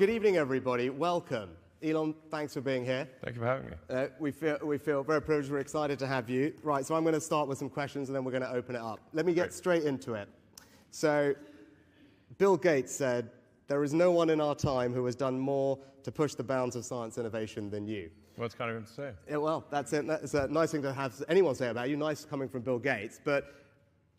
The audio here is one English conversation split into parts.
Good evening, everybody. Welcome. Elon, thanks for being here. Thank you for having me. We feel very privileged. We're excited to have you. Right, so I'm going to start with some questions, and then we're going to open it up. Let me get straight into it. So, Bill Gates said, "There is no one in our time who has done more to push the bounds of science innovation than you." Well, it's kind of him to say. Yeah, well, that's it. That's a nice thing to have anyone say about you. Nice coming from Bill Gates. But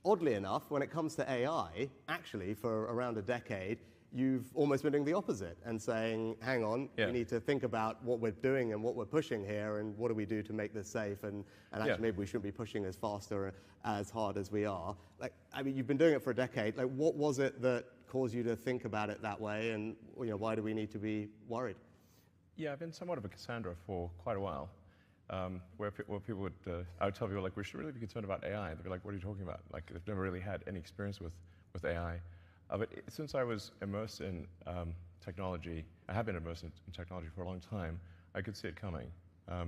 oddly enough, when it comes to AI, actually, for around a decade, you've almost been doing the opposite and saying, hang on, we need to think about what we're doing and what we're pushing here and what do we do to make this safe and actually maybe we shouldn't be pushing as fast or as hard as we are. Like, I mean, you've been doing it for a decade. Like, what was it that caused you to think about it that way and why do we need to be worried? Yeah, I've been somewhat of a Cassandra for quite a while, where people would, I would tell people, like, we should really be concerned about AI. They'd be like, what are you talking about? Like, they've never really had any experience with AI. But since I was immersed in technology, I have been immersed in technology for a long time, I could see it coming. But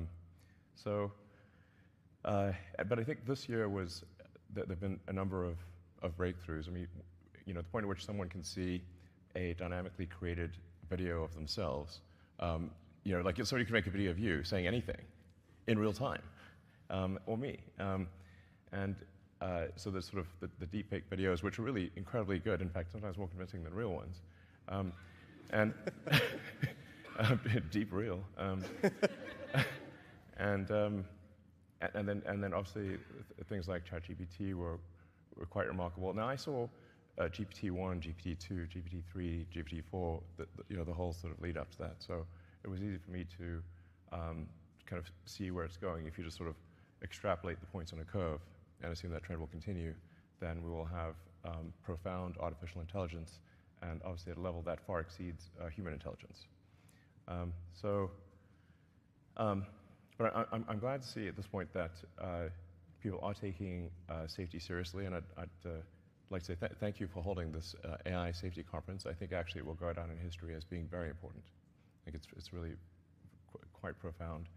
I think this year was, there have been a number of breakthroughs. I mean, the point at which someone can see a dynamically created video of themselves, like somebody can make a video of you saying anything in real time, or me. So there's sort of the deepfake videos, which are really incredibly good. In fact, sometimes more convincing than real ones. And deep real. And then obviously things like ChatGPT were quite remarkable. Now I saw GPT-1, GPT-2, GPT-3, GPT-4, the whole sort of lead up to that. So it was easy for me to kind of see where it's going. If you just sort of extrapolate the points on a curve and assume that trend will continue, then we will have profound artificial intelligence, and obviously at a level that far exceeds human intelligence. But I'm glad to see at this point that people are taking safety seriously, and I'd like to say thank you for holding this AI safety conference. I think actually it will go down in history as being very important. I think it's really quite profound.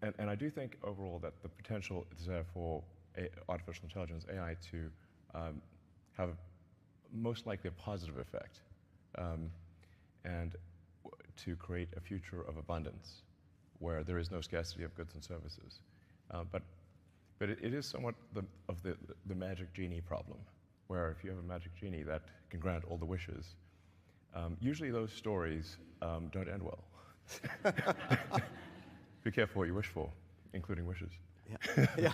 And I do think overall that the potential is there for artificial intelligence, AI, to have most likely a positive effect and to create a future of abundance where there is no scarcity of goods and services. But it is somewhat of the magic genie problem, where if you have a magic genie that can grant all the wishes, usually those stories don't end well. Be careful what you wish for, including wishes. Yeah.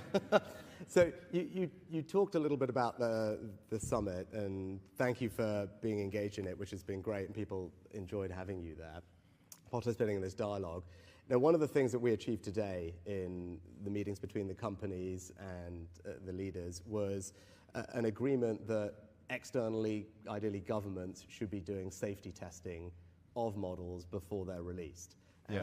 So you talked a little bit about the summit, and thank you for being engaged in it, which has been great, and people enjoyed having you there, participating in this dialogue. Now, one of the things that we achieved today in the meetings between the companies and the leaders was an agreement that externally, ideally governments, should be doing safety testing of models before they're released.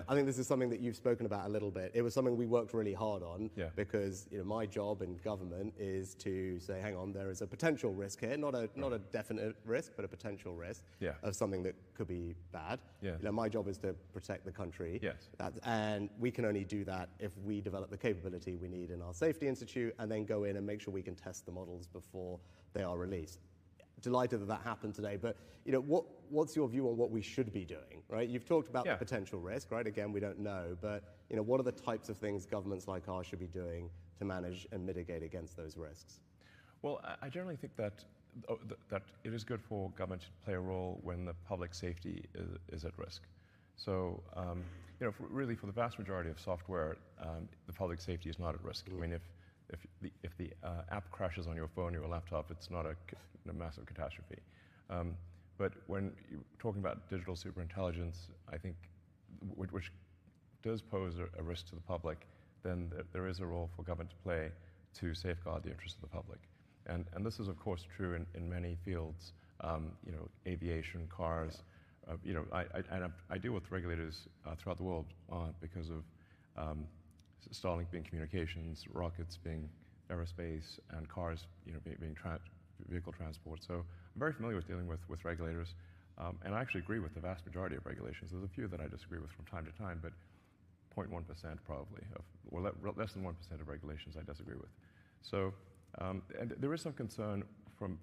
I think this is something that you've spoken about a little bit. It was something we worked really hard on because my job in government is to say, hang on, there is a potential risk here, not a definite risk, but a potential risk of something that could be bad. My job is to protect the country. And we can only do that if we develop the capability we need in our safety institute and then go in and make sure we can test the models before they are released. Delighted that happened today, but what's your view on what we should be doing, right? You've talked about the potential risk, right? Again, we don't know, but what are the types of things governments like ours should be doing to manage and mitigate against those risks? Well, I generally think that it is good for government to play a role when the public safety is at risk. So, really for the vast majority of software, the public safety is not at risk. I mean, if the app crashes on your phone or your laptop, it's not a massive catastrophe. But when you're talking about digital superintelligence, I think, which does pose a risk to the public, then there is a role for government to play to safeguard the interests of the public. And this is, of course, true in many fields, aviation, cars. I deal with regulators throughout the world because of Starlink being communications, rockets being aerospace, and cars, being vehicle transport. So I'm very familiar with dealing with regulators, and I actually agree with the vast majority of regulations. There's a few that I disagree with from time to time, but 0.1% probably, less than 1% of regulations I disagree with. So, and there is some concern from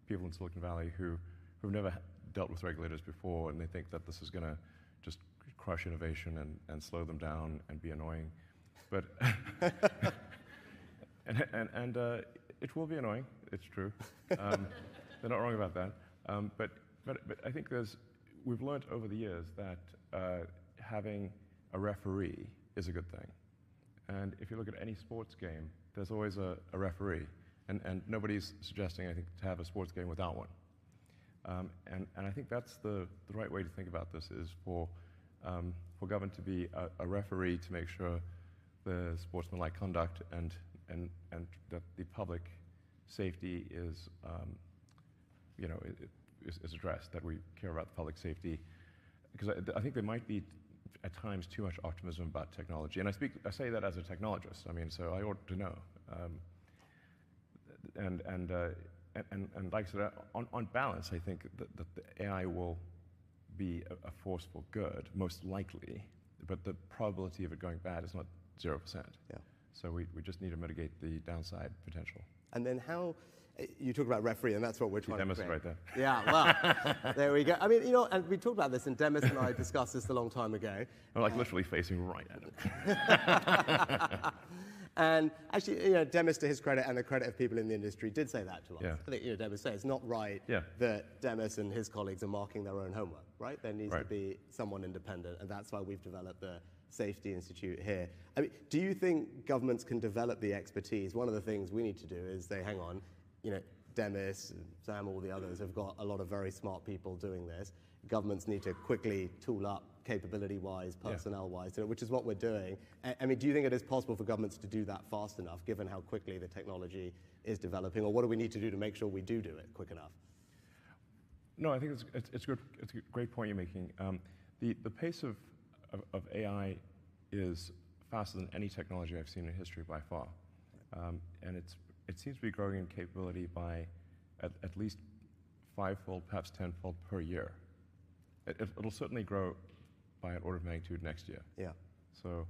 people in Silicon Valley who who've never dealt with regulators before, and they think that this is going to just crush innovation and slow them down and be annoying. But and it will be annoying. It's true. They're not wrong about that. But I think we've learned over the years that having a referee is a good thing. And if you look at any sports game, there's always a referee. And nobody's suggesting, I think, to have a sports game without one. And I think that's the right way to think about this, is for government to be a referee to make sure the sportsmanlike conduct and that the public safety is, is addressed, that we care about the public safety. Because I think there might be, at times, too much optimism about technology. And I say that as a technologist. I mean, so I ought to know. And like I said, on balance, I think that the AI will be a force for good, most likely, but the probability of it going bad is not 0%. Yeah. So we just need to mitigate the downside potential. And then how, you talk about referee, and that's what we're trying to Demis create. right there. Yeah, well, there we go. I mean, and we talked about this, and Demis and I discussed this a long time ago. I'm like literally facing right at him. And actually, Demis, to his credit and the credit of people in the industry, did say that to us. Yeah. I think, Demis said it's not right that Demis and his colleagues are marking their own homework, right? There needs to be someone independent, and that's why we've developed the Safety Institute here. I mean, do you think governments can develop the expertise? One of the things we need to do is say, hang on, Demis, Sam, all the others have got a lot of very smart people doing this. Governments need to quickly tool up capability-wise, personnel-wise, which is what we're doing. I mean, do you think it is possible for governments to do that fast enough, given how quickly the technology is developing, or what do we need to do to make sure we do it quick enough? No, I think it's good. It's a great point you're making. The pace of AI is faster than any technology I've seen in history by far, and it seems to be growing in capability by at least 5-fold, perhaps 10-fold per year. It'll certainly grow by an order of magnitude next year. Yeah. So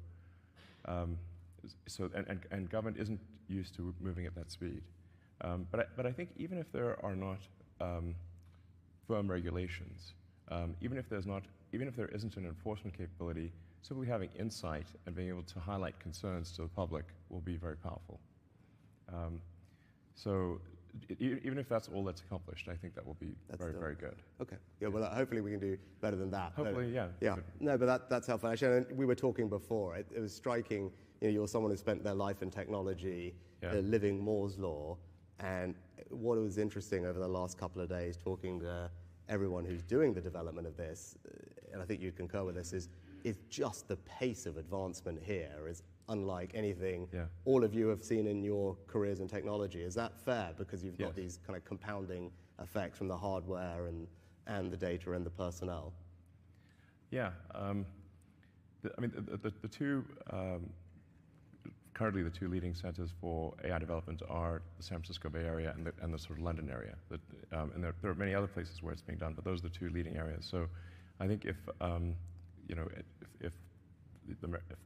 and government isn't used to moving at that speed. But I think even if there are not firm regulations, even if there isn't an enforcement capability, simply having insight and being able to highlight concerns to the public will be very powerful. So even if that's all that's accomplished, I think that will be very good. Okay. Yeah, well, hopefully we can do better than that. Hopefully, yeah. Yeah. No, but that's helpful. Actually, we were talking before. It was striking. You're someone who spent their life in technology, living Moore's law. And what was interesting over the last couple of days, talking to everyone who's doing the development of this, and I think you'd concur with this, is just the pace of advancement here is unlike anything all of you have seen in your careers in technology. Is that fair? Because you've got these kind of compounding effects from the hardware and the data and the personnel. Yeah. The two, currently the two leading centers for AI development are the San Francisco Bay Area and the sort of London area. And there are many other places where it's being done, but those are the two leading areas. So I think if the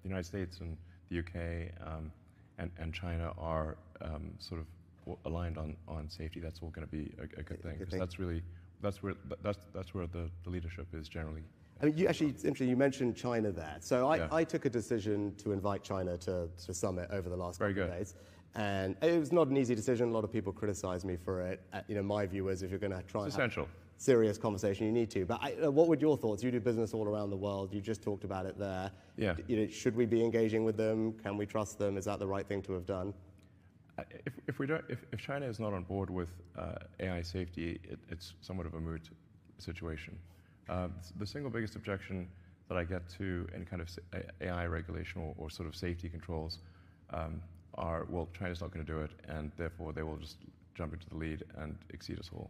United States and the UK and China are sort of aligned on safety, that's all going to be a good thing, because that's where the leadership is generally. I mean, it's interesting, you mentioned China there. So I took a decision to invite China to Summit over the last couple of days. And it was not an easy decision. A lot of people criticized me for it. My view was, if you're going to try and have serious conversation, you need to. But what were your thoughts? You do business all around the world. You just talked about it there. Yeah. Should we be engaging with them? Can we trust them? Is that the right thing to have done? If China is not on board with AI safety, it's somewhat of a moot situation. The single biggest objection that I get to any kind of AI regulation or sort of safety controls are, well, China's not going to do it, and therefore they will just jump into the lead and exceed us all.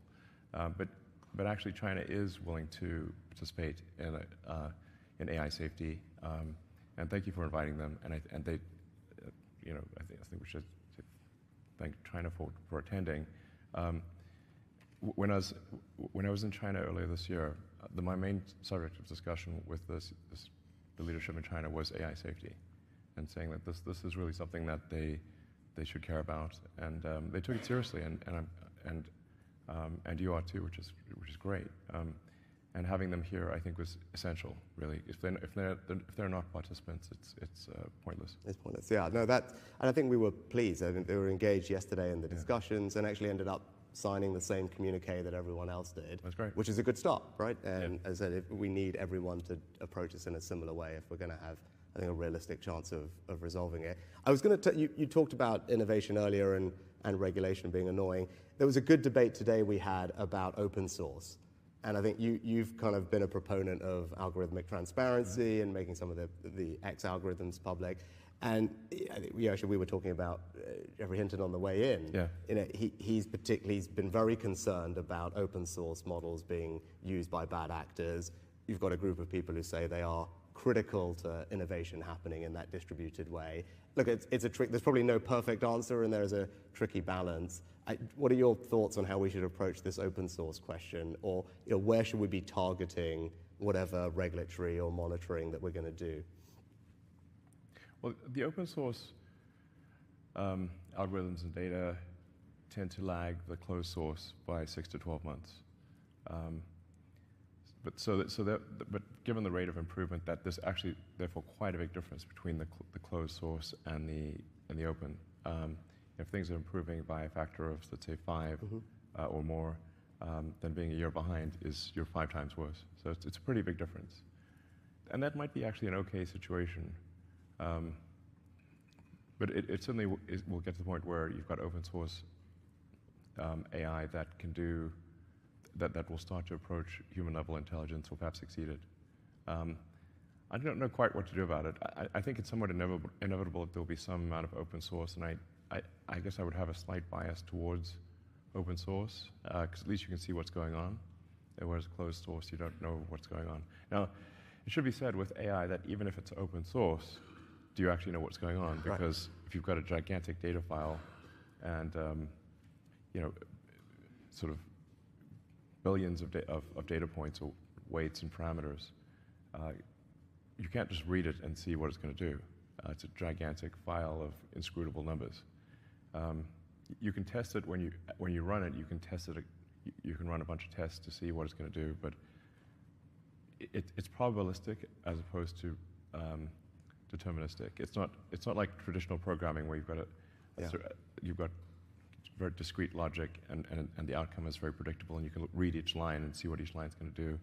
But actually, China is willing to participate in AI safety, and thank you for inviting them. And they, I think we should thank China for attending. When I was in China earlier this year, my main subject of discussion with the leadership in China was AI safety, and saying that this is really something that they should care about, and they took it seriously, and and you are too, which is great. And having them here, I think, was essential. Really, if they're not participants, it's pointless. It's pointless. Yeah, no, and I think we were pleased. I think they were engaged yesterday in the discussions and actually ended up signing the same communique that everyone else did. That's great. Which is a good start, right? And as I said, we need everyone to approach this in a similar way if we're going to have, I think, a realistic chance of resolving it. I was going to you talked about innovation earlier and regulation being annoying. There was a good debate today we had about open source. And I think you've kind of been a proponent of algorithmic transparency and making some of the X algorithms public. And I think we were talking about Jeffrey Hinton on the way in. Yeah. You know, he's been very concerned about open source models being used by bad actors. You've got a group of people who say they are critical to innovation happening in that distributed way. Look, it's a trick. There's probably no perfect answer, and there's a tricky balance. What are your thoughts on how we should approach this open source question, or where should we be targeting whatever regulatory or monitoring that we're going to do? Well, the open source algorithms and data tend to lag the closed source by 6 to 12 months. But given the rate of improvement, that there's actually therefore quite a big difference between the closed source and the open. If things are improving by a factor of, let's say, 5 or more, then being a year behind you're 5 times worse. So it's a pretty big difference, and that might be actually an okay situation. But it certainly will get to the point where you've got open source AI that can do that will start to approach human level intelligence or perhaps exceed it. I don't know quite what to do about it. I think it's somewhat inevitable that there will be some amount of open source, and I guess I would have a slight bias towards open source because at least you can see what's going on, whereas closed source you don't know what's going on. Now, it should be said with AI that even if it's open source, do you actually know what's going on? Because if you've got a gigantic data file and sort of billions of data points or weights and parameters, you can't just read it and see what it's going to do. It's a gigantic file of inscrutable numbers. You can test it when you run it. You can test it. You can run a bunch of tests to see what it's going to do, but it's probabilistic as opposed to deterministic. It's not like traditional programming where you've got very discrete logic and the outcome is very predictable and you can read each line and see what each line's going to do.